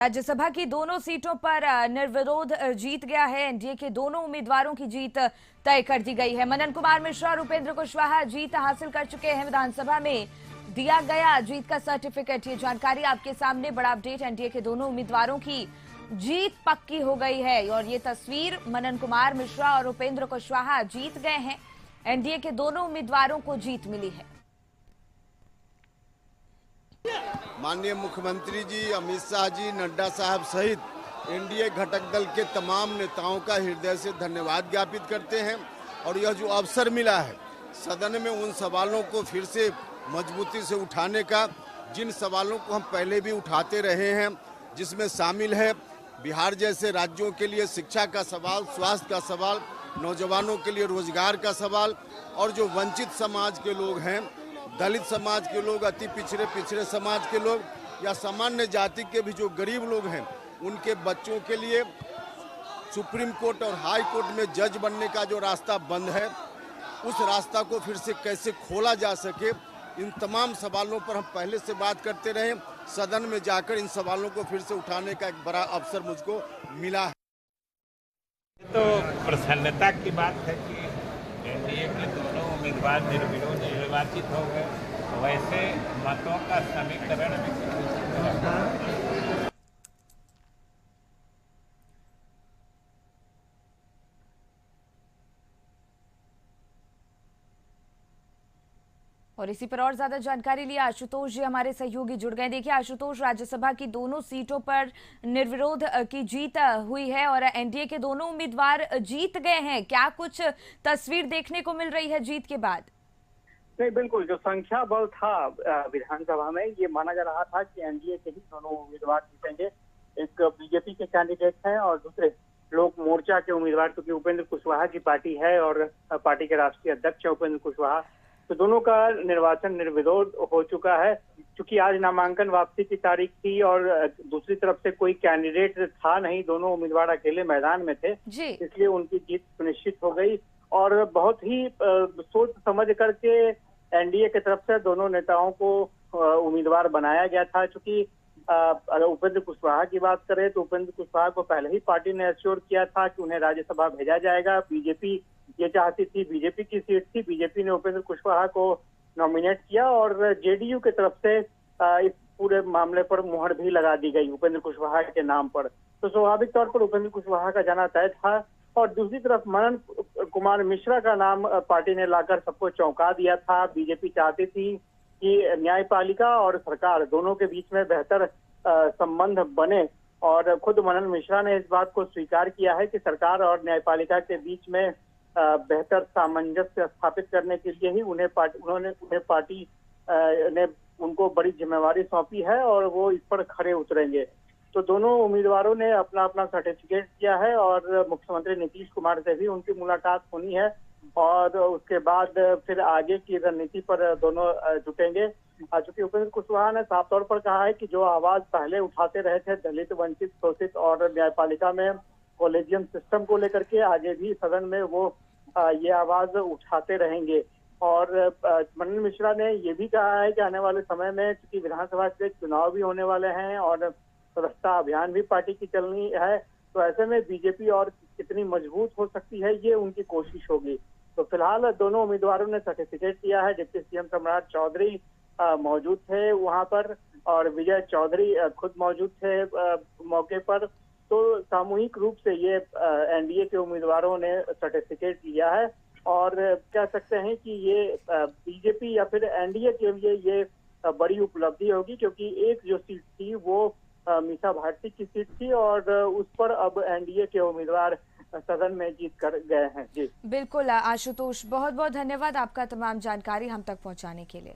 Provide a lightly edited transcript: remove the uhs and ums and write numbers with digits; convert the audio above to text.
राज्यसभा की दोनों सीटों पर निर्विरोध जीत गया है। एनडीए के दोनों उम्मीदवारों की जीत तय कर दी गई है। मनन कुमार मिश्रा और उपेंद्र कुशवाहा जीत हासिल कर चुके हैं। विधानसभा में दिया गया जीत का सर्टिफिकेट। ये जानकारी आपके सामने, बड़ा अपडेट। एनडीए के दोनों उम्मीदवारों की जीत पक्की हो गई है और ये तस्वीर, मनन कुमार मिश्रा और उपेंद्र कुशवाहा जीत गए हैं। एनडीए के दोनों उम्मीदवारों को जीत मिली है। माननीय मुख्यमंत्री जी, अमित शाह जी, नड्डा साहब सहित एनडीए घटक दल के तमाम नेताओं का हृदय से धन्यवाद ज्ञापित करते हैं। और यह जो अवसर मिला है सदन में उन सवालों को फिर से मजबूती से उठाने का, जिन सवालों को हम पहले भी उठाते रहे हैं, जिसमें शामिल है बिहार जैसे राज्यों के लिए शिक्षा का सवाल, स्वास्थ्य का सवाल, नौजवानों के लिए रोजगार का सवाल, और जो वंचित समाज के लोग हैं, दलित समाज के लोग, अति पिछड़े समाज के लोग, या सामान्य जाति के भी जो गरीब लोग हैं, उनके बच्चों के लिए सुप्रीम कोर्ट और हाई कोर्ट में जज बनने का जो रास्ता बंद है, उस रास्ता को फिर से कैसे खोला जा सके, इन तमाम सवालों पर हम पहले से बात करते रहे। सदन में जाकर इन सवालों को फिर से उठाने का एक बड़ा अवसर मुझको मिला है। तो प्रसन्नता की बात है कि एनडीए के दोनों उम्मीदवार निर्विरोध निर्वाचित हो गए। वैसे मतों का समीकरण और इसी पर और ज्यादा जानकारी लिए आशुतोष जी हमारे सहयोगी जुड़ गए। देखिए आशुतोष, राज्यसभा की दोनों सीटों पर निर्विरोध की जीत हुई है और एनडीए के दोनों उम्मीदवार जीत गए हैं। क्या कुछ तस्वीर देखने को मिल रही है जीत के बाद? नहीं, बिल्कुल। जो संख्या बल था विधानसभा में, ये माना जा रहा था कि एनडीए के ही दोनों उम्मीदवार जीतेंगे। एक बीजेपी के कैंडिडेट हैं और दूसरे लोक मोर्चा के उम्मीदवार, क्योंकि उपेंद्र कुशवाहा की पार्टी है और पार्टी के राष्ट्रीय अध्यक्ष है उपेंद्र कुशवाहा। तो दोनों का निर्वाचन निर्विरोध हो चुका है। क्योंकि आज नामांकन वापसी की तारीख थी और दूसरी तरफ से कोई कैंडिडेट था नहीं, दोनों उम्मीदवार अकेले मैदान में थे, इसलिए उनकी जीत सुनिश्चित हो गई। और बहुत ही सोच समझ करके एनडीए की तरफ से दोनों नेताओं को उम्मीदवार बनाया गया था। चूंकि अगर उपेंद्र कुशवाहा की बात करें तो उपेंद्र कुशवाहा को पहले ही पार्टी ने एश्योर किया था कि उन्हें राज्यसभा भेजा जाएगा। बीजेपी ये चाहती थी, बीजेपी की सीट थी, बीजेपी ने उपेंद्र कुशवाहा को नॉमिनेट किया और जेडीयू की तरफ से इस पूरे मामले पर मुहर भी लगा दी गई उपेंद्र कुशवाहा के नाम पर। तो स्वाभाविक तौर पर उपेंद्र कुशवाहा का जाना तय था। और दूसरी तरफ मनन कुमार मिश्रा का नाम पार्टी ने लाकर सबको चौंका दिया था। बीजेपी चाहती थी कि न्यायपालिका और सरकार दोनों के बीच में बेहतर संबंध बने और खुद मनन मिश्रा ने इस बात को स्वीकार किया है कि सरकार और न्यायपालिका के बीच में बेहतर सामंजस्य स्थापित करने के लिए ही उन्हें पार्टी ने उनको बड़ी जिम्मेवारी सौंपी है और वो इस पर खरे उतरेंगे। तो दोनों उम्मीदवारों ने अपना अपना सर्टिफिकेट दिया है और मुख्यमंत्री नीतीश कुमार से भी उनकी मुलाकात होनी है और उसके बाद फिर आगे की रणनीति पर दोनों जुटेंगे। चूंकि उपेंद्र कुशवाहा ने साफ तौर पर कहा है कि जो आवाज पहले उठाते रहे थे दलित, वंचित, शोषित और न्यायपालिका में कॉलेजियम सिस्टम को लेकर के, आगे भी सदन में वो ये आवाज उठाते रहेंगे। और मनन मिश्रा ने ये भी कहा है कि आने वाले समय में, क्योंकि विधानसभा के चुनाव भी होने वाले हैं और सदस्यता अभियान भी पार्टी की चलनी है, तो ऐसे में बीजेपी और कितनी मजबूत हो सकती है ये उनकी कोशिश होगी। तो फिलहाल दोनों उम्मीदवारों ने सर्टिफिकेट दिया है। डिप्टी सीएम सम्राट चौधरी मौजूद थे वहां पर और विजय चौधरी खुद मौजूद थे मौके पर। तो सामूहिक रूप से ये एनडीए के उम्मीदवारों ने सर्टिफिकेट लिया है और कह सकते हैं कि ये बीजेपी या फिर एनडीए के लिए ये बड़ी उपलब्धि होगी, क्योंकि एक जो सीट थी वो मीसा भारती की सीट थी और उस पर अब एनडीए के उम्मीदवार सदन में जीत कर गए हैं। जी बिल्कुल आशुतोष, बहुत बहुत धन्यवाद आपका तमाम जानकारी हम तक पहुंचाने के लिए।